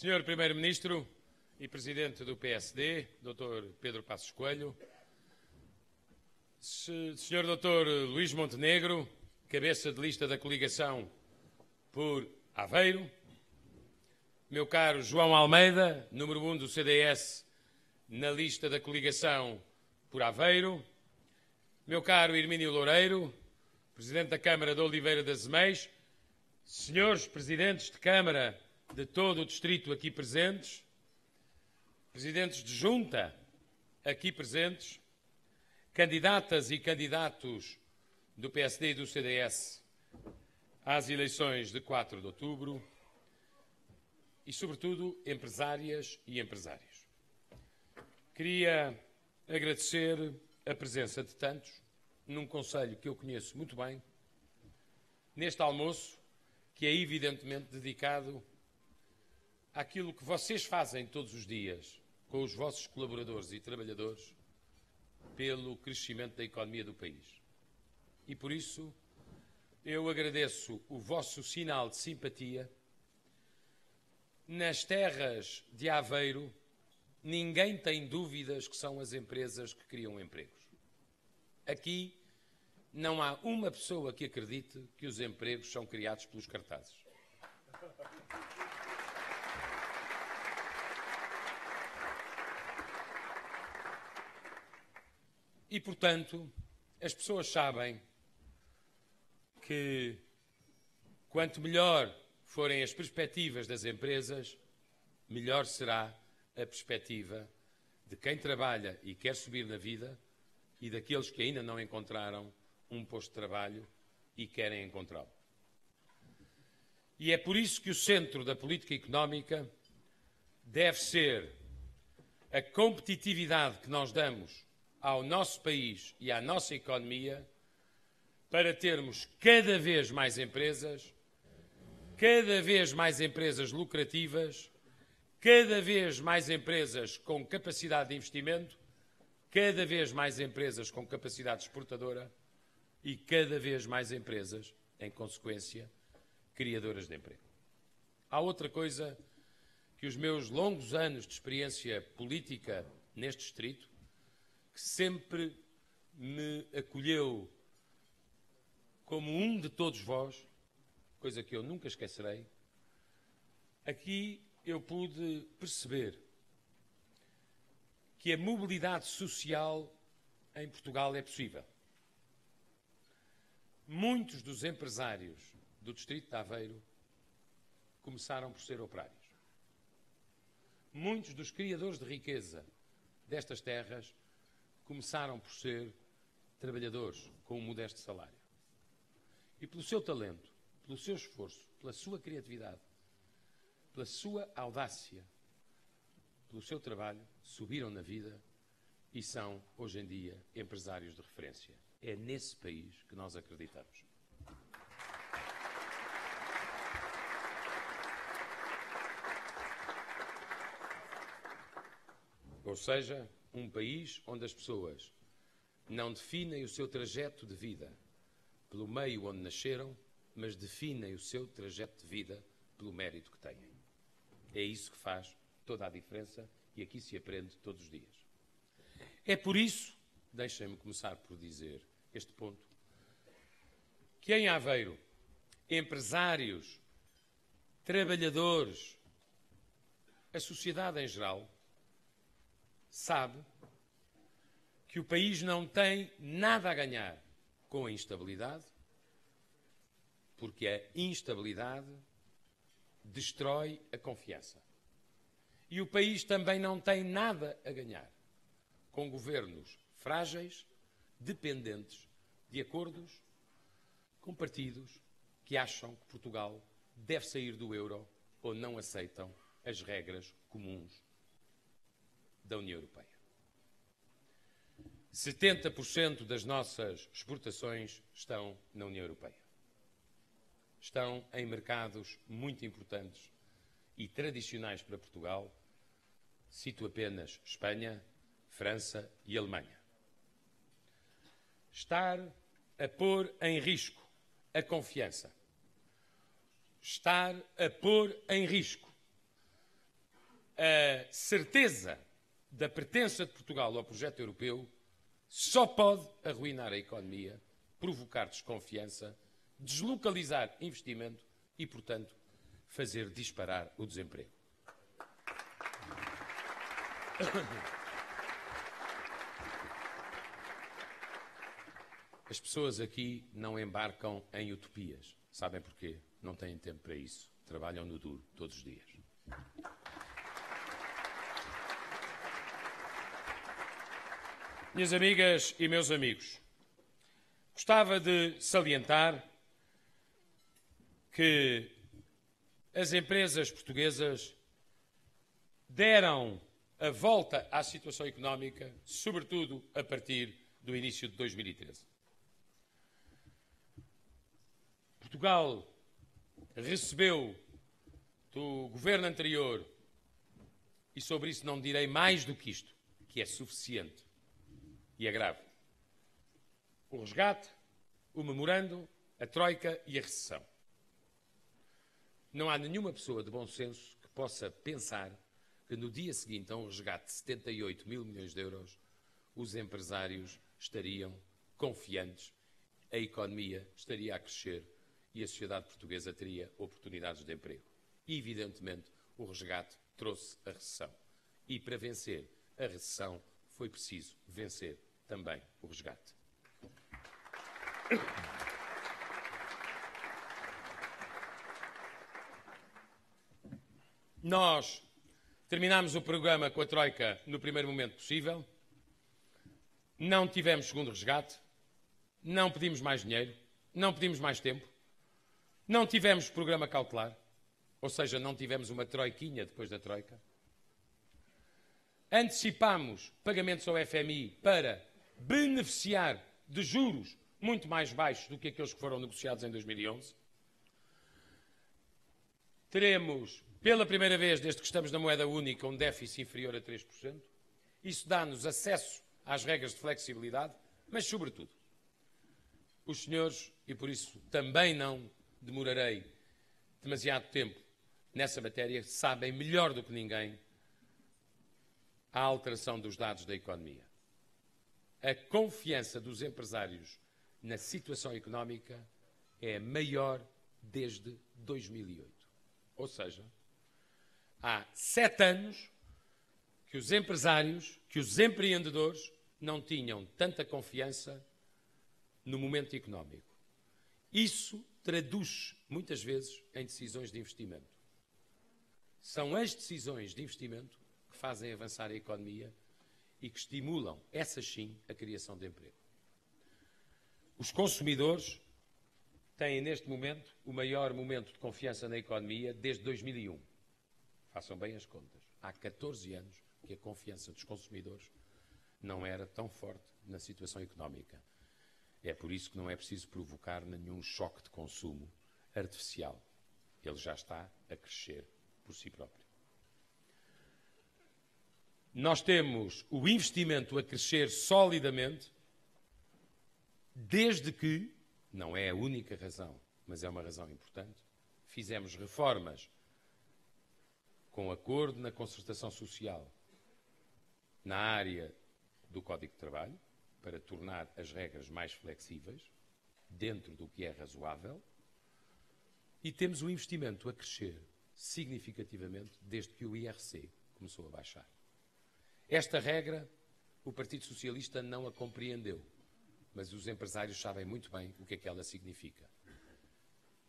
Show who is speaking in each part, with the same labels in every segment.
Speaker 1: Senhor Primeiro-Ministro e Presidente do PSD, Dr. Pedro Passos Coelho, Senhor Dr. Luís Montenegro, cabeça de lista da coligação por Aveiro, meu caro João Almeida, número 1 do CDS na lista da coligação por Aveiro, meu caro Hermínio Loureiro, Presidente da Câmara de Oliveira das Azeméis, senhores Presidentes de Câmara de todo o Distrito aqui presentes, Presidentes de Junta aqui presentes, candidatas e candidatos do PSD e do CDS às eleições de 4 de outubro e, sobretudo, empresárias e empresários. Queria agradecer a presença de tantos num conselho que eu conheço muito bem, neste almoço, que é evidentemente dedicado àquilo que vocês fazem todos os dias com os vossos colaboradores e trabalhadores pelo crescimento da economia do país. E por isso eu agradeço o vosso sinal de simpatia. Nas terras de Aveiro, ninguém tem dúvidas que são as empresas que criam empregos. Aqui não há uma pessoa que acredite que os empregos são criados pelos cartazes. E, portanto, as pessoas sabem que quanto melhor forem as perspectivas das empresas, melhor será a perspectiva de quem trabalha e quer subir na vida e daqueles que ainda não encontraram um posto de trabalho e querem encontrá-lo. E é por isso que o centro da política económica deve ser a competitividade que nós damos ao nosso país e à nossa economia para termos cada vez mais empresas lucrativas, cada vez mais empresas com capacidade de investimento, cada vez mais empresas com capacidade exportadora e cada vez mais empresas, em consequência, criadoras de emprego. Há outra coisa que os meus longos anos de experiência política neste distrito, que sempre me acolheu como um de todos vós, coisa que eu nunca esquecerei, aqui eu pude perceber que a mobilidade social em Portugal é possível. Muitos dos empresários do distrito de Aveiro começaram por ser operários. Muitos dos criadores de riqueza destas terras começaram por ser trabalhadores com um modesto salário. E pelo seu talento, pelo seu esforço, pela sua criatividade, pela sua audácia, pelo seu trabalho, subiram na vida e são, hoje em dia, empresários de referência. É nesse país que nós acreditamos. Ou seja, um país onde as pessoas não definem o seu trajeto de vida pelo meio onde nasceram, mas definem o seu trajeto de vida pelo mérito que têm. É isso que faz toda a diferença e aqui se aprende todos os dias. É por isso, deixem-me começar por dizer este ponto, que em Aveiro, empresários, trabalhadores, a sociedade em geral, sabe que o país não tem nada a ganhar com a instabilidade, porque a instabilidade destrói a confiança. E o país também não tem nada a ganhar com governos frágeis, dependentes de acordos com partidos que acham que Portugal deve sair do euro ou não aceitam as regras comuns da União Europeia. 70% das nossas exportações estão na União Europeia. Estão em mercados muito importantes e tradicionais para Portugal. Cito apenas Espanha, França e Alemanha. Estar a pôr em risco a confiança. Estar a pôr em risco a certeza da pertença de Portugal ao projeto europeu só pode arruinar a economia, provocar desconfiança, deslocalizar investimento e, portanto, fazer disparar o desemprego. As pessoas aqui não embarcam em utopias. Sabem porquê? Não têm tempo para isso. Trabalham no duro todos os dias. Minhas amigas e meus amigos, gostava de salientar que as empresas portuguesas deram a volta à situação económica, sobretudo a partir do início de 2013. Portugal recebeu do governo anterior, e sobre isso não direi mais do que isto, que é suficiente e é grave, o resgate, o memorando, a troika e a recessão. Não há nenhuma pessoa de bom senso que possa pensar que no dia seguinte a um resgate de 78 mil milhões de euros, os empresários estariam confiantes, a economia estaria a crescer e a sociedade portuguesa teria oportunidades de emprego. E, evidentemente, o resgate trouxe a recessão. E para vencer a recessão foi preciso vencer também o resgate. Nós terminámos o programa com a Troika no primeiro momento possível, não tivemos segundo resgate, não pedimos mais dinheiro, não pedimos mais tempo, não tivemos programa cautelar, ou seja, não tivemos uma troiquinha depois da Troika, antecipámos pagamentos ao FMI para beneficiar de juros muito mais baixos do que aqueles que foram negociados em 2011. Teremos, pela primeira vez desde que estamos na moeda única, um déficit inferior a 3%. Isso dá-nos acesso às regras de flexibilidade, mas, sobretudo, os senhores, e por isso também não demorarei demasiado tempo nessa matéria, sabem melhor do que ninguém a alteração dos dados da economia. A confiança dos empresários na situação económica é maior desde 2008. Ou seja, há 7 anos que os empresários, que os empreendedores não tinham tanta confiança no momento económico. Isso traduz muitas vezes em decisões de investimento. São as decisões de investimento que fazem avançar a economia e que estimulam, essas sim, a criação de emprego. Os consumidores têm neste momento o maior momento de confiança na economia desde 2001. Façam bem as contas. Há 14 anos que a confiança dos consumidores não era tão forte na situação económica. É por isso que não é preciso provocar nenhum choque de consumo artificial. Ele já está a crescer por si próprio. Nós temos o investimento a crescer solidamente desde que, não é a única razão, mas é uma razão importante, fizemos reformas com acordo na concertação social na área do Código de Trabalho, para tornar as regras mais flexíveis, dentro do que é razoável, e temos o investimento a crescer significativamente desde que o IRC começou a baixar. Esta regra, o Partido Socialista não a compreendeu, mas os empresários sabem muito bem o que é que ela significa.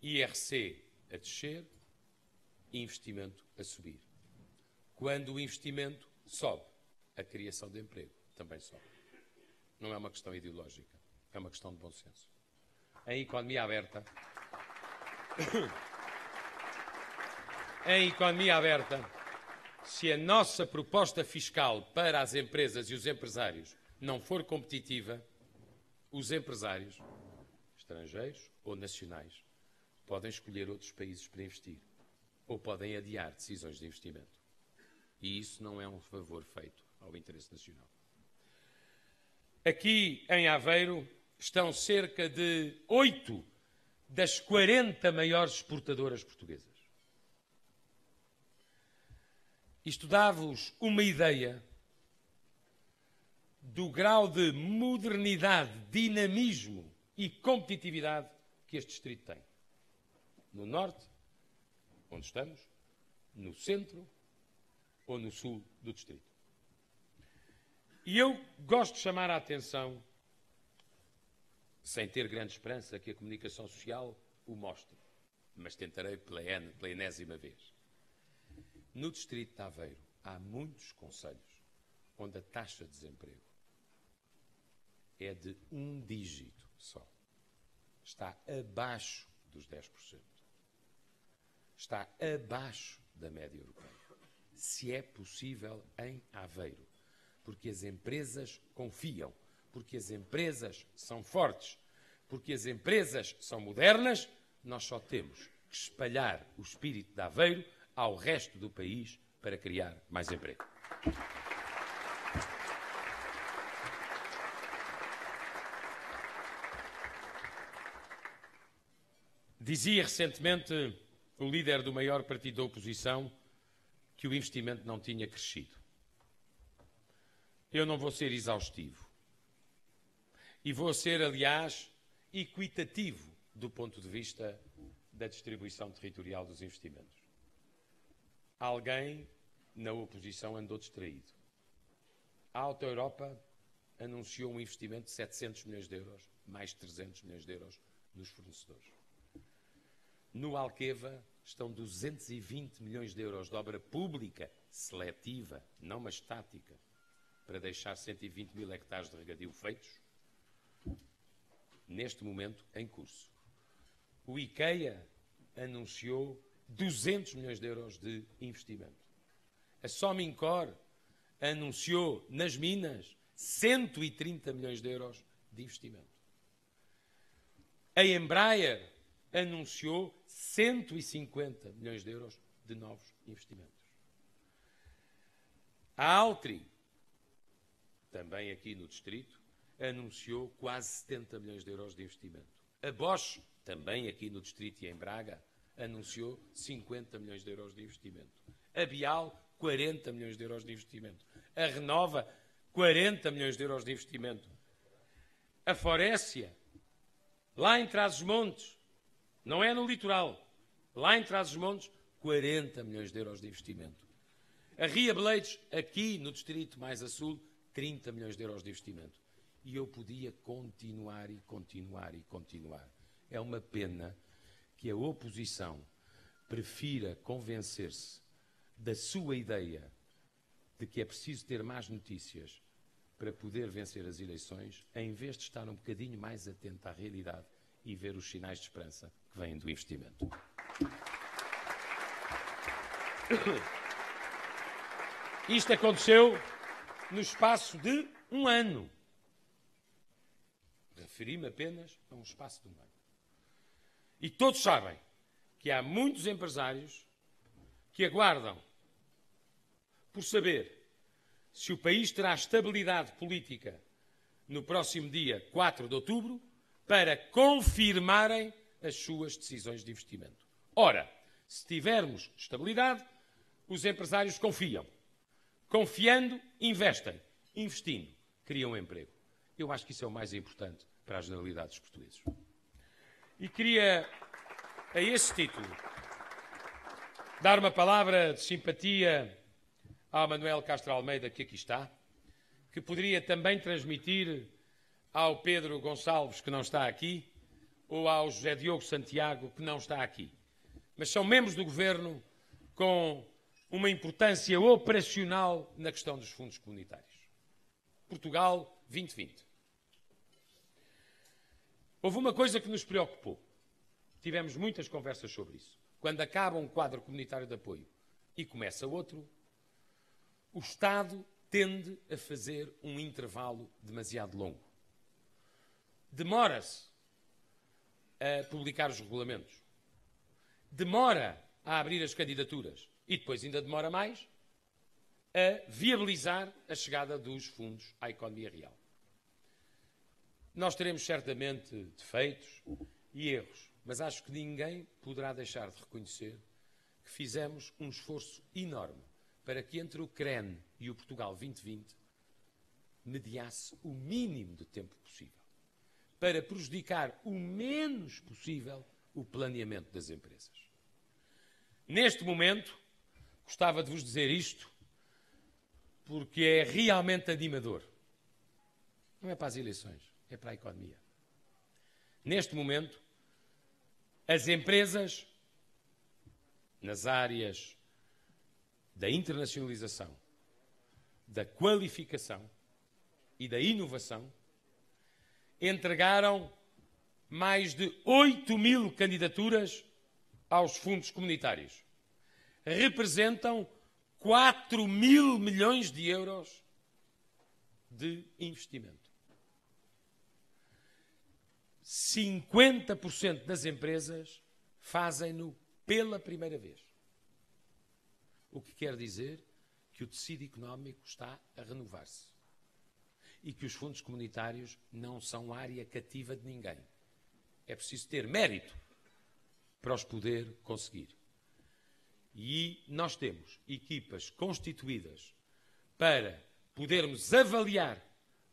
Speaker 1: IRC a descer, investimento a subir. Quando o investimento sobe, a criação de emprego também sobe. Não é uma questão ideológica, é uma questão de bom senso. Em economia aberta, se a nossa proposta fiscal para as empresas e os empresários não for competitiva, os empresários, estrangeiros ou nacionais, podem escolher outros países para investir ou podem adiar decisões de investimento. E isso não é um favor feito ao interesse nacional. Aqui em Aveiro estão cerca de 8 das 40 maiores exportadoras portuguesas. Isto dá-vos uma ideia do grau de modernidade, dinamismo e competitividade que este distrito tem. No norte, onde estamos, no centro ou no sul do distrito. E eu gosto de chamar a atenção, sem ter grande esperança que a comunicação social o mostre, mas tentarei pela enésima vez. No distrito de Aveiro há muitos concelhos onde a taxa de desemprego é de 1 dígito só. Está abaixo dos 10%. Está abaixo da média europeia. Se é possível em Aveiro. Porque as empresas confiam. Porque as empresas são fortes. Porque as empresas são modernas. Nós só temos que espalhar o espírito de Aveiro ao resto do país para criar mais emprego. Dizia recentemente o líder do maior partido da oposição que o investimento não tinha crescido. Eu não vou ser exaustivo. E vou ser, aliás, equitativo do ponto de vista da distribuição territorial dos investimentos. Alguém na oposição andou distraído. A Auto Europa anunciou um investimento de 700 milhões de euros, mais 300 milhões de euros nos fornecedores. No Alqueva estão 220 milhões de euros de obra pública, seletiva, não uma estática, para deixar 120 mil hectares de regadio feitos, neste momento em curso. O IKEA anunciou 200 milhões de euros de investimento. A Somincor anunciou nas Minas 130 milhões de euros de investimento. A Embraer anunciou 150 milhões de euros de novos investimentos. A Altri, também aqui no distrito, anunciou quase 70 milhões de euros de investimento. A Bosch, também aqui no distrito e em Braga, anunciou 50 milhões de euros de investimento. A Bial, 40 milhões de euros de investimento. A Renova, 40 milhões de euros de investimento. A Forécia, lá em Trás-os-Montes, não é no litoral, lá em Trás-os-Montes, 40 milhões de euros de investimento. A Ria Blades, aqui no distrito mais a sul, 30 milhões de euros de investimento. E eu podia continuar e continuar e continuar. É uma pena que a oposição prefira convencer-se da sua ideia de que é preciso ter más notícias para poder vencer as eleições, em vez de estar um bocadinho mais atento à realidade e ver os sinais de esperança que vêm do investimento. Isto aconteceu no espaço de um ano. Referi-me apenas a um espaço de um ano. E todos sabem que há muitos empresários que aguardam por saber se o país terá estabilidade política no próximo dia 4 de outubro para confirmarem as suas decisões de investimento. Ora, se tivermos estabilidade, os empresários confiam. Confiando, investem. Investindo, criam emprego. Eu acho que isso é o mais importante para a generalidade dos portugueses. E queria, a esse título, dar uma palavra de simpatia ao Manuel Castro Almeida, que aqui está, que poderia também transmitir ao Pedro Gonçalves, que não está aqui, ou ao José Diogo Santiago, que não está aqui. Mas são membros do Governo com uma importância operacional na questão dos fundos comunitários. Portugal 2020. Houve uma coisa que nos preocupou. Tivemos muitas conversas sobre isso. Quando acaba um quadro comunitário de apoio e começa outro, o Estado tende a fazer um intervalo demasiado longo. Demora-se a publicar os regulamentos. Demora a abrir as candidaturas. E depois ainda demora mais a viabilizar a chegada dos fundos à economia real. Nós teremos certamente defeitos e erros, mas acho que ninguém poderá deixar de reconhecer que fizemos um esforço enorme para que entre o CREN e o Portugal 2020 mediasse o mínimo de tempo possível, para prejudicar o menos possível o planeamento das empresas. Neste momento, gostava de vos dizer isto, porque é realmente animador. Não é para as eleições, é para a economia. Neste momento, as empresas, nas áreas da internacionalização, da qualificação e da inovação, entregaram mais de 8.000 candidaturas aos fundos comunitários. Representam 4.000 milhões de euros de investimento. 50% das empresas fazem-no pela primeira vez. O que quer dizer que o tecido económico está a renovar-se e que os fundos comunitários não são área cativa de ninguém. É preciso ter mérito para os poder conseguir. E nós temos equipas constituídas para podermos avaliar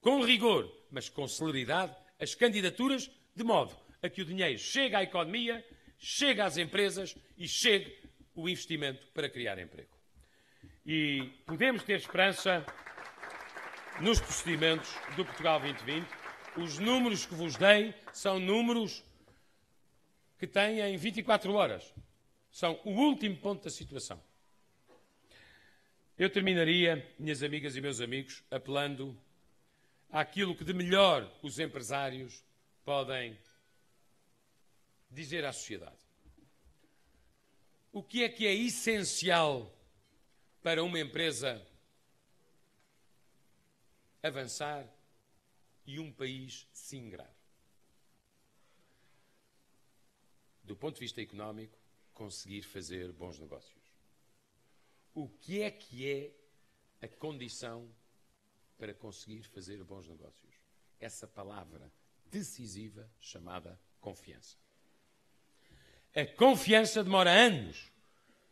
Speaker 1: com rigor, mas com celeridade, as candidaturas, de modo a que o dinheiro chegue à economia, chegue às empresas e chegue o investimento para criar emprego. E podemos ter esperança nos procedimentos do Portugal 2020. Os números que vos dei são números que têm 24 horas. São o último ponto da situação. Eu terminaria, minhas amigas e meus amigos, apelando àquilo que de melhor os empresários podem dizer à sociedade. O que é essencial para uma empresa avançar e um país se ingrar? Do ponto de vista económico, conseguir fazer bons negócios. O que é a condição para conseguir fazer bons negócios? Essa palavra decisiva chamada confiança. A confiança demora anos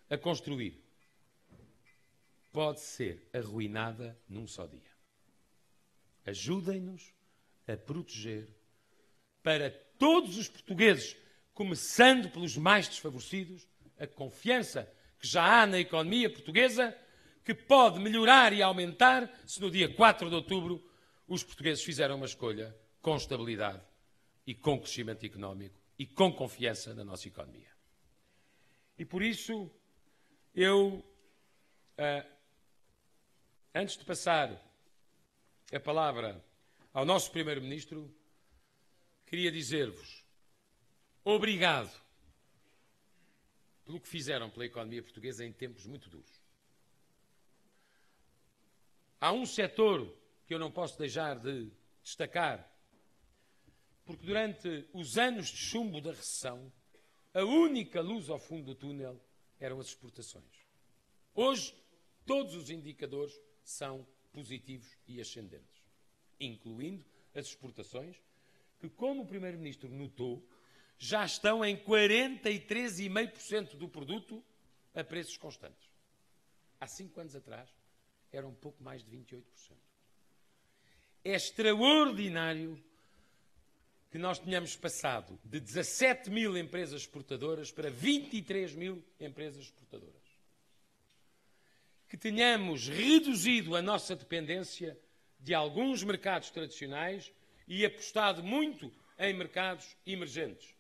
Speaker 1: a construir. Pode ser arruinada num só dia. Ajudem-nos a proteger para todos os portugueses, começando pelos mais desfavorecidos, a confiança que já há na economia portuguesa, que pode melhorar e aumentar se no dia 4 de outubro os portugueses fizeram uma escolha com estabilidade e com crescimento económico e com confiança na nossa economia. E por isso, eu, antes de passar a palavra ao nosso Primeiro-Ministro, queria dizer-vos obrigado pelo que fizeram pela economia portuguesa em tempos muito duros. Há um setor que eu não posso deixar de destacar, porque durante os anos de chumbo da recessão, a única luz ao fundo do túnel eram as exportações. Hoje, todos os indicadores são positivos e ascendentes, incluindo as exportações, que, como o Primeiro-Ministro notou, já estão em 43,5% do produto a preços constantes. Há 5 anos atrás, era um pouco mais de 28%. É extraordinário que nós tenhamos passado de 17.000 empresas exportadoras para 23.000 empresas exportadoras. Que tenhamos reduzido a nossa dependência de alguns mercados tradicionais e apostado muito em mercados emergentes.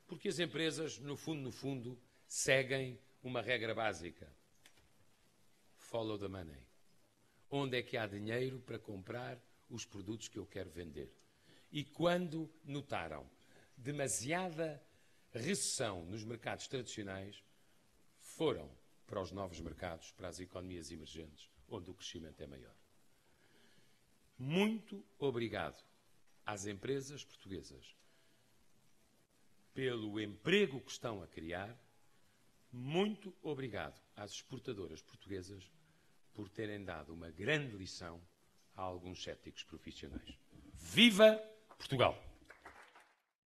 Speaker 1: Porque as empresas, no fundo, seguem uma regra básica. Follow the money. Onde é que há dinheiro para comprar os produtos que eu quero vender? E quando notaram demasiada recessão nos mercados tradicionais, foram para os novos mercados, para as economias emergentes, onde o crescimento é maior. Muito obrigado às empresas portuguesas pelo emprego que estão a criar. Muito obrigado às exportadoras portuguesas por terem dado uma grande lição a alguns céticos profissionais. Viva Portugal!